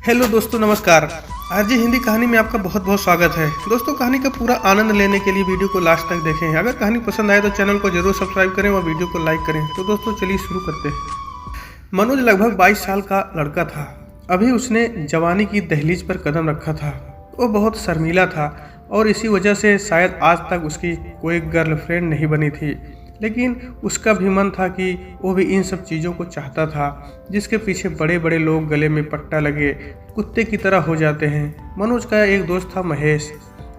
Hello दोस्तों, नमस्कार। RJ Hindi कहानी में आपका बहुत बहुत स्वागत है। दोस्तों, कहानी का पूरा आनंद लेने के लिए वीडियो को लास्ट तक देखें। अगर कहानी पसंद आए तो चैनल को जरूर सब्सक्राइब करें और वीडियो को लाइक करें। तो दोस्तों चलिए शुरू करते हैं। मनोज लगभग 22 साल का लड़का था। अभी उसने जवानी की दहलीज पर कदम रखा था। वो बहुत शर्मीला था और इसी वजह से शायद आज तक उसकी कोई गर्लफ्रेंड नहीं बनी थी। लेकिन उसका भी मन था कि वो भी इन सब चीज़ों को चाहता था जिसके पीछे बड़े बड़े लोग गले में पट्टा लगे कुत्ते की तरह हो जाते हैं। मनोज का एक दोस्त था महेश।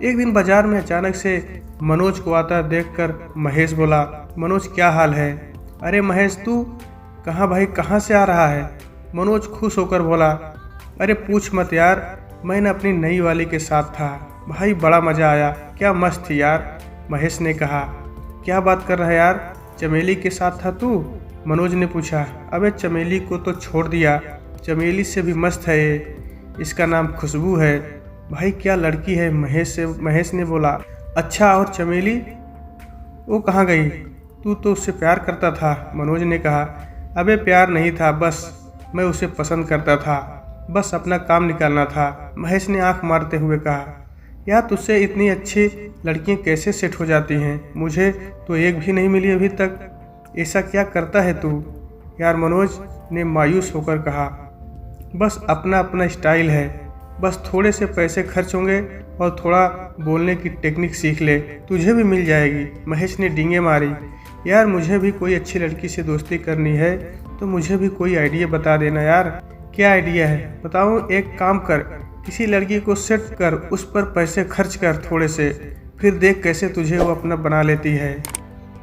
एक दिन बाजार में अचानक से मनोज को आता देखकर महेश बोला, मनोज क्या हाल है? अरे महेश, तू कहाँ भाई, कहाँ से आ रहा है? मनोज खुश होकर बोला, अरे पूछ मत यार, मैंने अपनी नई वाली के साथ था भाई, बड़ा मज़ा आया, क्या मस्त थी यार। महेश ने कहा, क्या बात कर रहा है यार, चमेली के साथ था तू? मनोज ने पूछा। अबे चमेली को तो छोड़ दिया, चमेली से भी मस्त है ये, इसका नाम खुशबू है। भाई क्या लड़की है, महेश ने बोला। अच्छा, और चमेली वो कहाँ गई? तू तो उससे प्यार करता था, मनोज ने कहा। अबे प्यार नहीं था, बस मैं उसे पसंद करता था, बस अपना काम निकालना था, महेश ने आंख मारते हुए कहा। यार तुझसे इतनी अच्छी लड़कियां कैसे सेट हो जाती हैं? मुझे तो एक भी नहीं मिली अभी तक। ऐसा क्या करता है तू? यार मनोज ने मायूस होकर कहा, बस अपना अपना स्टाइल है, बस थोड़े से पैसे खर्च होंगे और थोड़ा बोलने की टेक्निक सीख ले, तुझे भी मिल जाएगी। महेश ने डींगे मारी। यार मुझे भी कोई अच्छी लड़की से दोस्ती करनी है तो मुझे भी कोई आइडिया बता देना यार। क्या आइडिया है? बताऊँ? एक काम कर, किसी लड़की को सेट कर, उस पर पैसे खर्च कर थोड़े से, फिर देख कैसे तुझे वो अपना बना लेती है।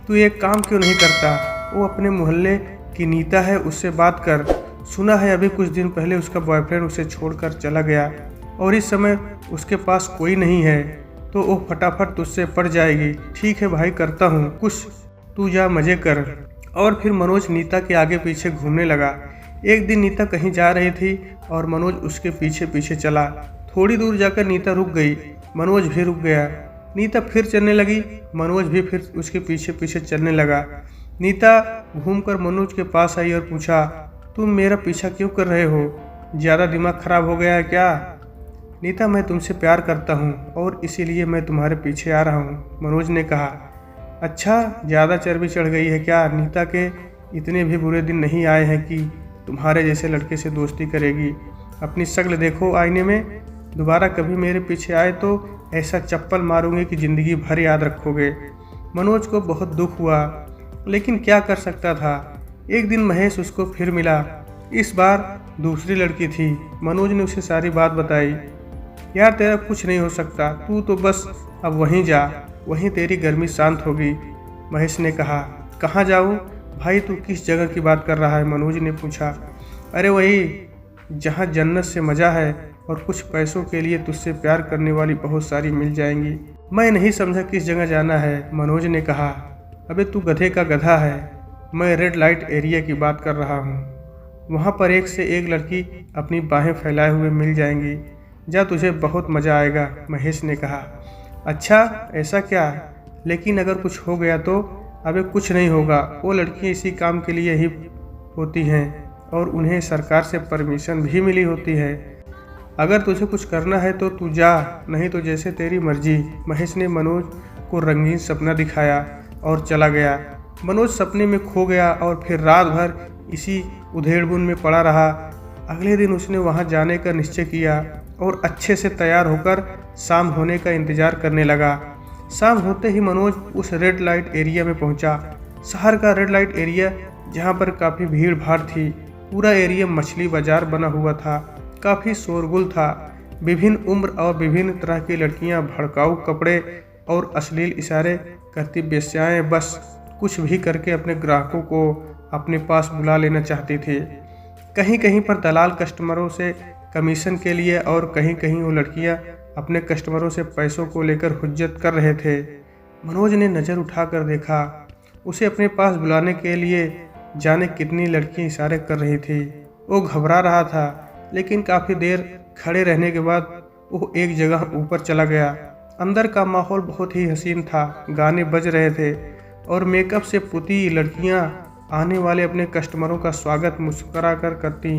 तू एक काम क्यों नहीं करता? वो अपने मोहल्ले की नीता है, उससे बात कर। सुना है अभी कुछ दिन पहले उसका बॉयफ्रेंड उसे छोड़कर चला गया और इस समय उसके पास कोई नहीं है, तो वो फटाफट तुझसे पड़ जाएगी। ठीक है भाई, करता हूँ कुछ, तू जा मज़े कर। और फिर मनोज नीता के आगे पीछे घूमने लगा। एक दिन नीता कहीं जा रही थी और मनोज उसके पीछे पीछे चला। थोड़ी दूर जाकर नीता रुक गई, मनोज भी रुक गया। नीता फिर चलने लगी, मनोज भी फिर उसके पीछे पीछे चलने लगा। नीता घूमकर मनोज के पास आई और पूछा, तुम मेरा पीछा क्यों कर रहे हो? ज़्यादा दिमाग खराब हो गया है क्या? नीता, मैं तुमसे प्यार करता हूँ और इसीलिए मैं तुम्हारे पीछे आ रहा हूँ, मनोज ने कहा। अच्छा, ज़्यादा चर्बी चढ़ गई है क्या? नीता के इतने भी बुरे दिन नहीं आए हैं कि तुम्हारे जैसे लड़के से दोस्ती करेगी। अपनी शक्ल देखो आईने में, दोबारा कभी मेरे पीछे आए तो ऐसा चप्पल मारूंगी कि ज़िंदगी भर याद रखोगे। मनोज को बहुत दुख हुआ, लेकिन क्या कर सकता था। एक दिन महेश उसको फिर मिला, इस बार दूसरी लड़की थी। मनोज ने उसे सारी बात बताई। यार तेरा कुछ नहीं हो सकता, तू तो बस अब वहीं जा, वहीं तेरी गर्मी शांत होगी, महेश ने कहा। कहाँ जाऊँ भाई, तू किस जगह की बात कर रहा है? मनोज ने पूछा। अरे वही जहाँ जन्नत से मज़ा है और कुछ पैसों के लिए तुझसे प्यार करने वाली बहुत सारी मिल जाएंगी। मैं नहीं समझा किस जगह जाना है, मनोज ने कहा। अबे तू गधे का गधा है, मैं रेड लाइट एरिया की बात कर रहा हूँ। वहाँ पर एक से एक लड़की अपनी बाहें फैलाए हुए मिल जाएंगी, जा तुझे बहुत मज़ा आएगा, महेश ने कहा। अच्छा ऐसा क्या? लेकिन अगर कुछ हो गया तो? अबे कुछ नहीं होगा, वो लड़कियाँ इसी काम के लिए ही होती हैं और उन्हें सरकार से परमिशन भी मिली होती है। अगर तुझे कुछ करना है तो तू जा, नहीं तो जैसे तेरी मर्जी। महेश ने मनोज को रंगीन सपना दिखाया और चला गया। मनोज सपने में खो गया और फिर रात भर इसी उधेड़बुन में पड़ा रहा। अगले दिन उसने वहां जाने का निश्चय किया और अच्छे से तैयार होकर शाम होने का इंतजार करने लगा। शाम होते ही मनोज उस रेड लाइट एरिया में पहुंचा। शहर का रेड लाइट एरिया, जहां पर काफ़ी भीड़ भाड़ थी। पूरा एरिया मछली बाजार बना हुआ था, काफ़ी शोरगुल था। विभिन्न उम्र और विभिन्न तरह की लड़कियां भड़काऊ कपड़े और अश्लील इशारे करती वेश्याएं बस कुछ भी करके अपने ग्राहकों को अपने पास बुला लेना चाहती थी। कहीं कहीं पर दलाल कस्टमरों से कमीशन के लिए और कहीं कहीं वो लड़कियां अपने कस्टमरों से पैसों को लेकर हुज्जत कर रहे थे। मनोज ने नज़र उठाकर देखा, उसे अपने पास बुलाने के लिए जाने कितनी लड़कियां इशारे कर रही थी। वो घबरा रहा था, लेकिन काफ़ी देर खड़े रहने के बाद वो एक जगह ऊपर चला गया। अंदर का माहौल बहुत ही हसीन था, गाने बज रहे थे और मेकअप से पुती लड़कियां आने वाले अपने कस्टमरों का स्वागत मुस्कुरा कर करती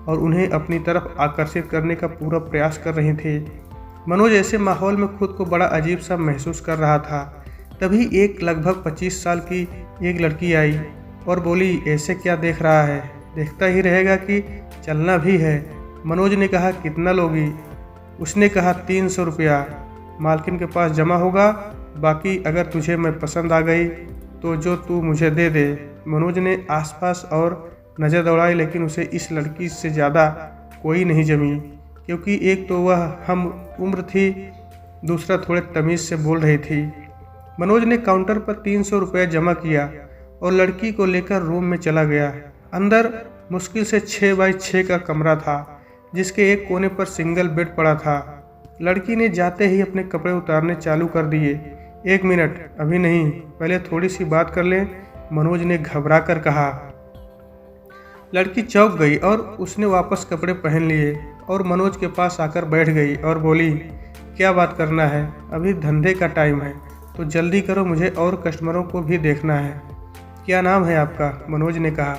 और उन्हें अपनी तरफ आकर्षित करने का पूरा प्रयास कर रही थी। मनोज ऐसे माहौल में खुद को बड़ा अजीब सा महसूस कर रहा था। तभी एक लगभग 25 साल की एक लड़की आई और बोली, ऐसे क्या देख रहा है, देखता ही रहेगा कि चलना भी है। मनोज ने कहा, कितना लोगी? उसने कहा, 300 रुपया मालकिन के पास जमा होगा, बाकी अगर तुझे मैं पसंद आ गई तो जो तू मुझे दे दे। मनोज ने आसपास और नज़र दौड़ाई, लेकिन उसे इस लड़की से ज़्यादा कोई नहीं जमी, क्योंकि एक तो वह हम उम्र थी, दूसरा थोड़े तमीज़ से बोल रही थी। मनोज ने काउंटर पर 300 रुपया जमा किया और लड़की को लेकर रूम में चला गया। अंदर मुश्किल से 6 बाई 6 का कमरा था, जिसके एक कोने पर सिंगल बेड पड़ा था। लड़की ने जाते ही अपने कपड़े उतारने चालू कर दिए। 1 मिनट, अभी नहीं, पहले थोड़ी सी बात कर लें, मनोज ने घबरा कर कहा। लड़की चौंक गई और उसने वापस कपड़े पहन लिए और मनोज के पास आकर बैठ गई और बोली, क्या बात करना है? अभी धंधे का टाइम है तो जल्दी करो, मुझे और कस्टमरों को भी देखना है। क्या नाम है आपका? मनोज ने कहा।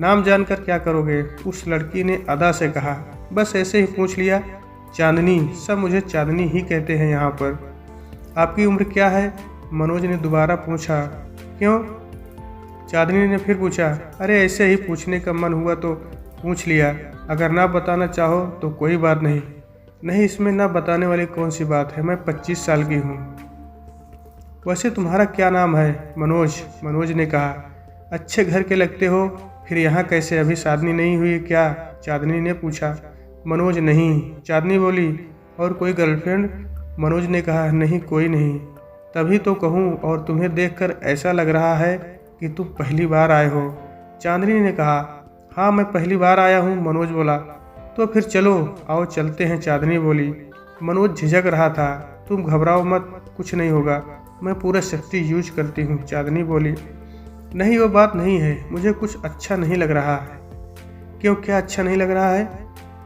नाम जानकर क्या करोगे? उस लड़की ने अदा से कहा। बस ऐसे ही पूछ लिया। चांदनी, सब मुझे चांदनी ही कहते हैं यहाँ पर। आपकी उम्र क्या है? मनोज ने दोबारा पूछा। क्यों? चांदनी ने फिर पूछा। अरे ऐसे ही पूछने का मन हुआ तो पूछ लिया, अगर ना बताना चाहो तो कोई बात नहीं। नहीं, इसमें ना बताने वाली कौन सी बात है, मैं 25 साल की हूँ। वैसे तुम्हारा क्या नाम है? मनोज, मनोज ने कहा। अच्छे घर के लगते हो, फिर यहाँ कैसे? अभी शादी नहीं हुई क्या? चांदनी ने पूछा। मनोज, नहीं। चांदनी बोली, और कोई गर्लफ्रेंड? मनोज ने कहा, नहीं, कोई नहीं। तभी तो कहूँ, और तुम्हें देखकर ऐसा लग रहा है कि तुम पहली बार आए हो। चांदनी ने कहा, हाँ मैं पहली बार आया हूँ। मनोज बोला, तो फिर चलो, आओ चलते हैं। चांदनी बोली। मनोज झिझक रहा था। तुम घबराओ मत, कुछ नहीं होगा, मैं पूरा शक्ति यूज करती हूँ। चांदनी बोली। नहीं, वो बात नहीं है, मुझे कुछ अच्छा नहीं लग रहा है। क्यों, क्या अच्छा नहीं लग रहा है?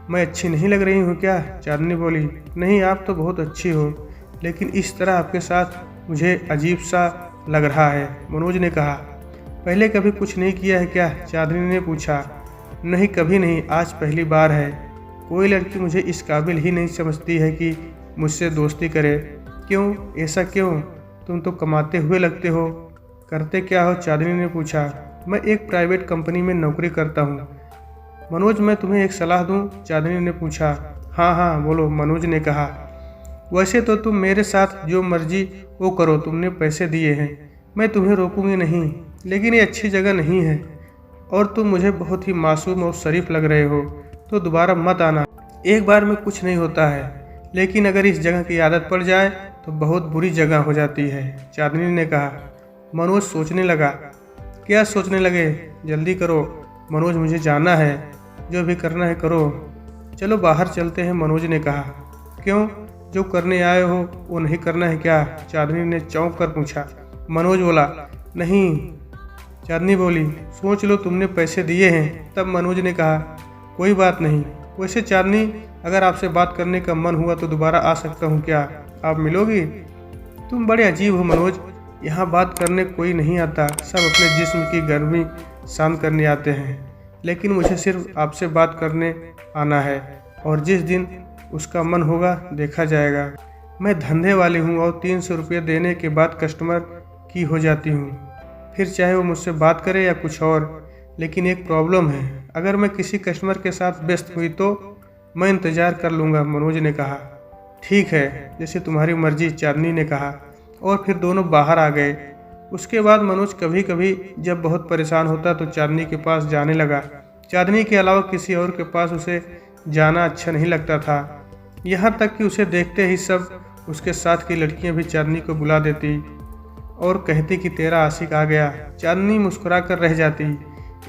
मैं अच्छी नहीं लग रही हूँ क्या? चांदनी बोली। नहीं, आप तो बहुत अच्छी हो, लेकिन इस तरह आपके साथ मुझे अजीब सा लग रहा है। मनोज ने कहा। पहले कभी कुछ नहीं किया है क्या? चांदनी ने पूछा। नहीं, कभी नहीं, आज पहली बार है। कोई लड़की मुझे इस काबिल ही नहीं समझती है कि मुझसे दोस्ती करे। क्यों, ऐसा क्यों? तुम तो कमाते हुए लगते हो। करते क्या हो? चांदनी ने पूछा। मैं एक प्राइवेट कंपनी में नौकरी करता हूँ। मनोज, मैं तुम्हें एक सलाह दूं? चांदनी ने पूछा। हाँ हाँ बोलो, मनोज ने कहा। वैसे तो तुम मेरे साथ जो मर्जी वो करो, तुमने पैसे दिए हैं, मैं तुम्हें रोकूंगी नहीं, लेकिन ये अच्छी जगह नहीं है और तुम मुझे बहुत ही मासूम और शरीफ लग रहे हो, तो दोबारा मत आना। एक बार में कुछ नहीं होता है, लेकिन अगर इस जगह की आदत पड़ जाए तो बहुत बुरी जगह हो जाती है। चांदनी ने कहा। मनोज सोचने लगा। क्या सोचने लगे? जल्दी करो मनोज, मुझे जाना है, जो भी करना है करो। चलो बाहर चलते हैं, मनोज ने कहा। क्यों, जो करने आए हो वो नहीं करना है क्या? चांदनी ने चौंक कर पूछा। मनोज बोला, नहीं। चांदनी बोली, सोच लो, तुमने पैसे दिए हैं। तब मनोज ने कहा, कोई बात नहीं। वैसे चांदनी, अगर आपसे बात करने का मन हुआ तो दोबारा आ सकता हूँ क्या? आप मिलोगी? तुम बड़े अजीब हो मनोज, यहाँ बात करने कोई नहीं आता, सब अपने जिस्म की गर्मी शांत करने आते हैं, लेकिन मुझे सिर्फ आपसे बात करने आना है, और जिस दिन उसका मन होगा देखा जाएगा। मैं धंधे वाली हूँ और 300 रुपये देने के बाद कस्टमर की हो जाती हूँ, फिर चाहे वो मुझसे बात करे या कुछ और। लेकिन एक प्रॉब्लम है, अगर मैं किसी कस्टमर के साथ व्यस्त हुई तो मैं इंतज़ार कर लूँगा। मनोज ने कहा। ठीक है, जैसे तुम्हारी मर्जी, चांदनी ने कहा, और फिर दोनों बाहर आ गए। उसके बाद मनोज कभी कभी जब बहुत परेशान होता तो चांदनी के पास जाने लगा। चांदनी के अलावा किसी और के पास उसे जाना अच्छा नहीं लगता था, यहाँ तक कि उसे देखते ही सब उसके साथ की लड़कियां भी चांदनी को बुला देती और कहती कि तेरा आशिक आ गया। चांदनी मुस्कुरा कर रह जाती।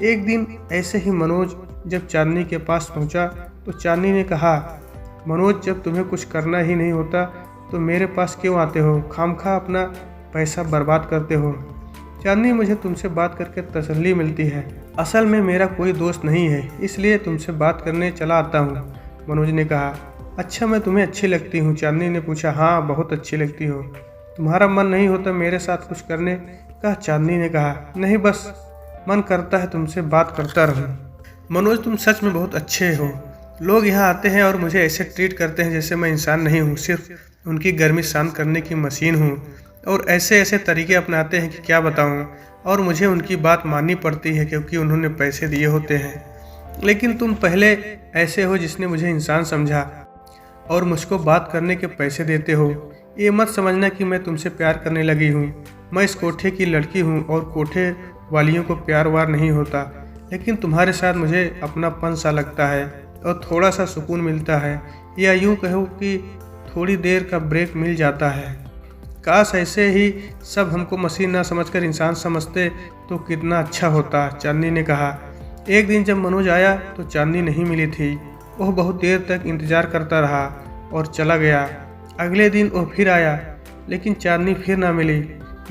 एक दिन ऐसे ही मनोज जब चांदनी के पास पहुंचा तो चांदनी ने कहा, मनोज, जब तुम्हें कुछ करना ही नहीं होता तो मेरे पास क्यों आते हो? खामखा अपना पैसा बर्बाद करते हो। चांदनी, मुझे तुमसे बात करके तसल्ली मिलती है, असल में मेरा कोई दोस्त नहीं है, इसलिए तुमसे बात करने चला आता हूँ। मनोज ने कहा। अच्छा, मैं तुम्हें अच्छी लगती हूँ? चांदनी ने पूछा। हाँ, बहुत अच्छी लगती हो। तुम्हारा मन नहीं होता मेरे साथ कुछ करने का? चांदनी ने कहा। नहीं, बस मन करता है तुमसे बात करता रहूं। मनोज, तुम सच में बहुत अच्छे हो। लोग यहाँ आते हैं और मुझे ऐसे ट्रीट करते हैं जैसे मैं इंसान नहीं हूँ, सिर्फ उनकी गर्मी शांत करने की मशीन हूँ। और ऐसे ऐसे तरीके अपनाते हैं कि क्या बताऊँ। और मुझे उनकी बात माननी पड़ती है क्योंकि उन्होंने पैसे दिए होते हैं। लेकिन तुम पहले ऐसे हो जिसने मुझे इंसान समझा और मुझको बात करने के पैसे देते हो। ये मत समझना कि मैं तुमसे प्यार करने लगी हूँ। मैं इस कोठे की लड़की हूँ और कोठे वालियों को प्यार वार नहीं होता। लेकिन तुम्हारे साथ मुझे अपनापन सा लगता है और थोड़ा सा सुकून मिलता है, या यूँ कहो कि थोड़ी देर का ब्रेक मिल जाता है। काश ऐसे ही सब हमको मशीन ना समझकर इंसान समझते तो कितना अच्छा होता, चांदनी ने कहा। एक दिन जब मनोज आया तो चांदनी नहीं मिली थी। वह बहुत देर तक इंतजार करता रहा और चला गया। अगले दिन वह फिर आया, लेकिन चांदनी फिर ना मिली।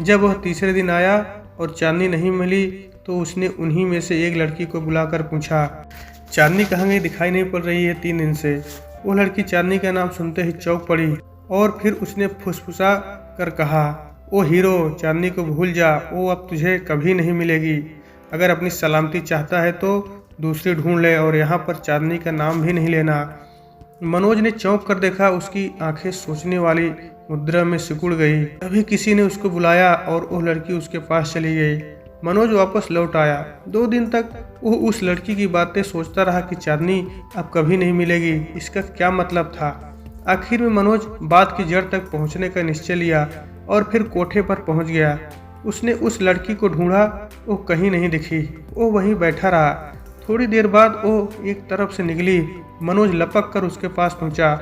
जब वह तीसरे दिन आया और चांदनी नहीं मिली तो उसने उन्हीं में से एक लड़की को बुलाकर पूछा, चांदनी कहाँ गई, दिखाई नहीं पड़ रही है 3 दिन से। वो लड़की चांदनी का नाम सुनते ही चौंक पड़ी और फिर उसने फुसफुसा कर कहा, ओ हीरो, चांदनी को भूल जा, वो अब तुझे कभी नहीं मिलेगी। अगर अपनी सलामती चाहता है तो दूसरी ढूंढ ले और यहाँ पर चांदनी का नाम भी नहीं लेना। मनोज ने चौंक कर देखा। उसकी आंखें सोचने वाली मुद्रा में सिकुड़ गई। तभी किसी ने उसको बुलाया और वो लड़की उसके पास चली गई। मनोज वापस लौट आया। 2 दिन तक वो उस लड़की की बातें सोचता रहा कि चांदनी अब कभी नहीं मिलेगी। इसका क्या मतलब था? आखिर में मनोज बात की जड़ तक पहुंचने का निश्चय लिया और फिर कोठे पर पहुंच गया। उसने उस लड़की को ढूंढा, वो कहीं नहीं दिखी। वो वहीं बैठा रहा। थोड़ी देर बाद वो एक तरफ से निकली। मनोज लपक कर उसके पास पहुंचा।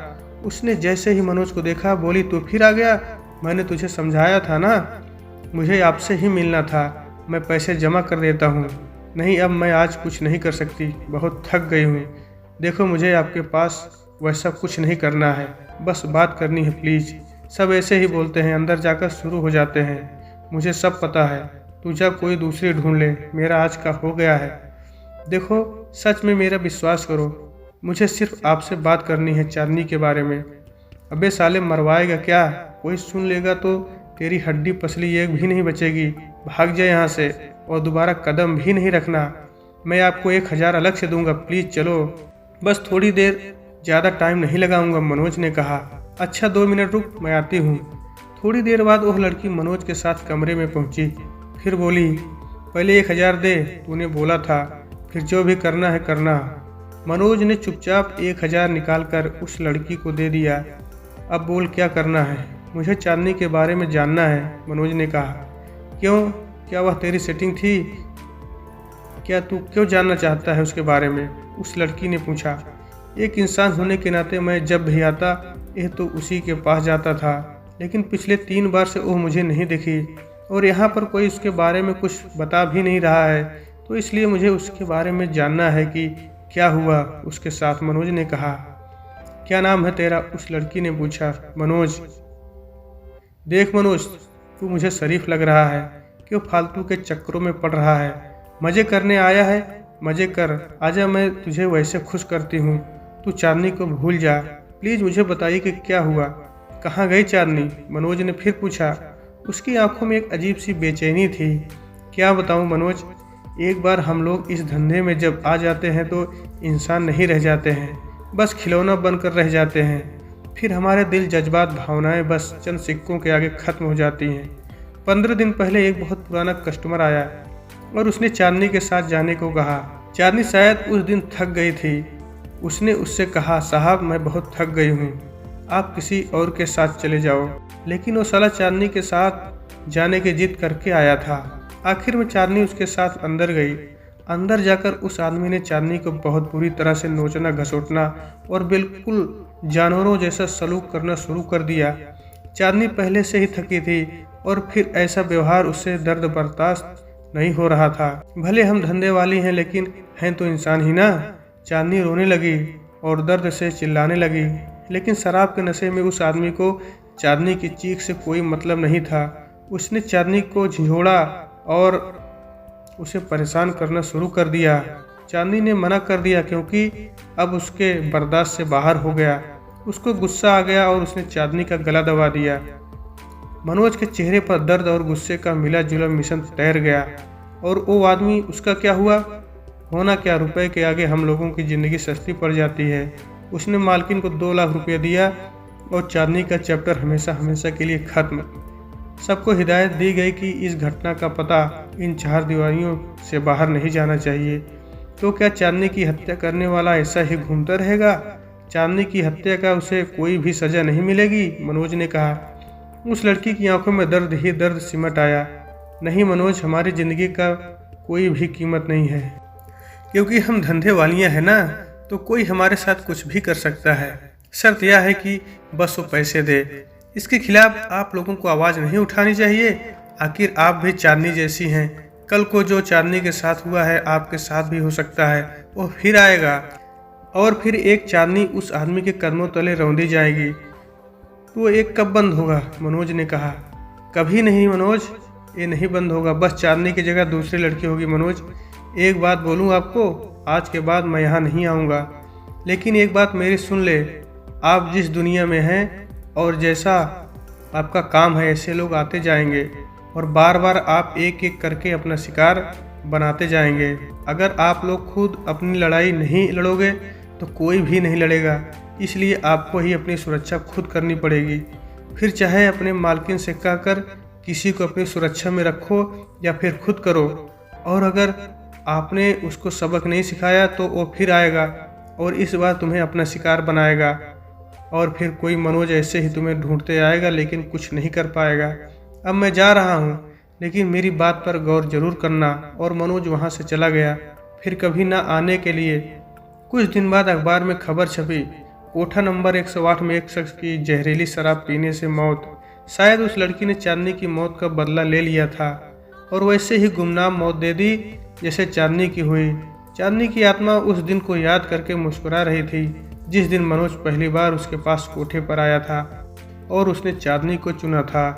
उसने जैसे ही मनोज को देखा बोली, तू फिर आ गया? मैंने तुझे समझाया था ना, मुझे आपसे ही मिलना था। मैं पैसे जमा कर देता हूँ। नहीं, अब मैं आज कुछ नहीं कर सकती, बहुत थक गई हूँ। देखो, मुझे आपके पास वैसा कुछ नहीं करना है, बस बात करनी है प्लीज़। सब ऐसे ही बोलते हैं, अंदर जाकर शुरू हो जाते हैं। मुझे सब पता है। तू जा कोई दूसरी ढूंढ ले, मेरा आज का हो गया है। देखो, सच में मेरा विश्वास करो, मुझे सिर्फ आपसे बात करनी है चांदनी के बारे में। अबे साले, मरवाएगा क्या? कोई सुन लेगा तो तेरी हड्डी पसली एक भी नहीं बचेगी। भाग जाए यहाँ से और दोबारा कदम भी नहीं रखना। मैं आपको 1000 अलग से दूंगा, प्लीज़ चलो। बस थोड़ी देर, ज़्यादा टाइम नहीं लगाऊंगा, मनोज ने कहा। अच्छा 2 मिनट रुक, मैं आती हूँ। थोड़ी देर बाद वह लड़की मनोज के साथ कमरे में पहुँची। फिर बोली, पहले 1000 दे, तूने बोला था, फिर जो भी करना है करना। मनोज ने चुपचाप 1000 निकाल कर उस लड़की को दे दिया। अब बोल क्या करना है? मुझे चांदनी के बारे में जानना है, मनोज ने कहा। क्यों, क्या वह तेरी सेटिंग थी? क्या तू क्यों जानना चाहता है उसके बारे में? उस लड़की ने पूछा। एक इंसान होने के नाते मैं जब भी आता यह तो उसी के पास जाता था, लेकिन पिछले 3 बार से वो मुझे नहीं दिखी और यहाँ पर कोई उसके बारे में कुछ बता भी नहीं रहा है, तो इसलिए मुझे उसके बारे में जानना है कि क्या हुआ उसके साथ, मनोज ने कहा। क्या नाम है तेरा? उस लड़की ने पूछा। मनोज। देख मनोज, तू मुझे शरीफ लग रहा है, क्यों फालतू के चक्करों में पड़ रहा है? मज़े करने आया है, मज़े कर, आजा, मैं तुझे वैसे खुश करती हूँ। तू चांदनी को भूल जा, प्लीज़ मुझे बताइए कि क्या हुआ, कहाँ गई चांदनी? मनोज ने फिर पूछा। उसकी आंखों में एक अजीब सी बेचैनी थी। क्या बताऊँ मनोज, एक बार हम लोग इस धंधे में जब आ जाते हैं तो इंसान नहीं रह जाते हैं, बस खिलौना बनकर रह जाते हैं। फिर हमारे दिल, जज्बात, भावनाएं बस चंद सिक्कों के आगे ख़त्म हो जाती हैं। 15 दिन पहले एक बहुत पुराना कस्टमर आया और उसने चांदनी के साथ जाने को कहा। चांदनी शायद उस दिन थक गई थी। उसने उससे कहा, साहब मैं बहुत थक गई हूँ, आप किसी और के साथ चले जाओ। लेकिन वो साला चांदनी के साथ जाने की जिद करके आया था। आखिर में चांदनी उसके साथ अंदर गई। अंदर जाकर उस आदमी ने चांदनी को बहुत बुरी तरह से नोचना, घसोटना और बिल्कुल जानवरों जैसा सलूक करना शुरू कर दिया। चांदनी पहले से ही थकी थी और फिर ऐसा व्यवहार उससे दर्द बर्दाश्त नहीं हो रहा था। भले हम धंधे वाली हैं, लेकिन हैं तो इंसान ही ना। चांदनी रोने लगी और दर्द से चिल्लाने लगी, लेकिन शराब के नशे में उस आदमी को चांदनी की चीख से कोई मतलब नहीं था। उसने चांदनी को झिझोड़ा और उसे परेशान करना शुरू कर दिया। चांदनी ने मना कर दिया क्योंकि अब उसके बर्दाश्त से बाहर हो गया। उसको गुस्सा आ गया और उसने चांदनी का गला दबा दिया। मनोज के चेहरे पर दर्द और गुस्से का मिला जुला मिश्रण तैर गया। और वो आदमी, उसका क्या हुआ? होना क्या, रुपए के आगे हम लोगों की ज़िंदगी सस्ती पड़ जाती है। उसने मालकिन को 2 लाख रुपये दिया और चांदनी का चैप्टर हमेशा हमेशा के लिए ख़त्म। सबको हिदायत दी गई कि इस घटना का पता इन 4 दीवारियों से बाहर नहीं जाना चाहिए। तो क्या चांदनी की हत्या करने वाला ऐसा ही घूमता रहेगा? चांदनी की हत्या का उसे कोई भी सज़ा नहीं मिलेगी? मनोज ने कहा। उस लड़की की आंखों में दर्द ही दर्द सिमट आया। नहीं मनोज, हमारी ज़िंदगी का कोई भी कीमत नहीं है, क्योंकि हम धंधे वालियाँ हैं ना, तो कोई हमारे साथ कुछ भी कर सकता है। शर्त यह है कि बस वो पैसे दे। इसके खिलाफ आप लोगों को आवाज़ नहीं उठानी चाहिए। आखिर आप भी चांदनी जैसी हैं। कल को जो चांदनी के साथ हुआ है आपके साथ भी हो सकता है। वो फिर आएगा और फिर एक चांदनी उस आदमी के कदमों तले रौंदी जाएगी। तो वो एक कब बंद होगा? मनोज ने कहा। कभी नहीं मनोज, ये नहीं बंद होगा। बस चांदनी की जगह दूसरी लड़की होगी। मनोज, एक बात बोलूँ आपको, आज के बाद मैं यहाँ नहीं आऊँगा, लेकिन एक बात मेरी सुन ले। आप जिस दुनिया में हैं और जैसा आपका काम है, ऐसे लोग आते जाएंगे और बार बार आप एक एक करके अपना शिकार बनाते जाएंगे। अगर आप लोग खुद अपनी लड़ाई नहीं लड़ोगे तो कोई भी नहीं लड़ेगा। इसलिए आपको ही अपनी सुरक्षा खुद करनी पड़ेगी। फिर चाहे अपने मालकिन से कहकर किसी को अपनी सुरक्षा में रखो या फिर खुद करो। और अगर आपने उसको सबक नहीं सिखाया तो वो फिर आएगा और इस बार तुम्हें अपना शिकार बनाएगा और फिर कोई मनोज ऐसे ही तुम्हें ढूंढते आएगा लेकिन कुछ नहीं कर पाएगा। अब मैं जा रहा हूँ, लेकिन मेरी बात पर गौर जरूर करना। और मनोज वहाँ से चला गया, फिर कभी ना आने के लिए। कुछ दिन बाद अखबार में खबर छपी, कोठा नंबर 108 में एक शख्स की जहरीली शराब पीने से मौत। शायद उस लड़की ने चांदनी की मौत का बदला ले लिया था और वैसे ही गुमनाम मौत दे दी जैसे चांदनी की हुई। चांदनी की आत्मा उस दिन को याद करके मुस्कुरा रही थी जिस दिन मनोज पहली बार उसके पास कोठे पर आया था और उसने चांदनी को चुना था।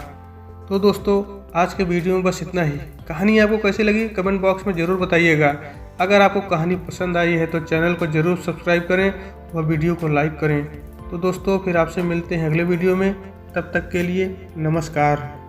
तो दोस्तों, आज के वीडियो में बस इतना ही। कहानी आपको कैसी लगी कमेंट बॉक्स में ज़रूर बताइएगा। अगर आपको कहानी पसंद आई है तो चैनल को ज़रूर सब्सक्राइब करें और वीडियो को लाइक करें। तो दोस्तों, फिर आपसे मिलते हैं अगले वीडियो में। तब तक के लिए नमस्कार।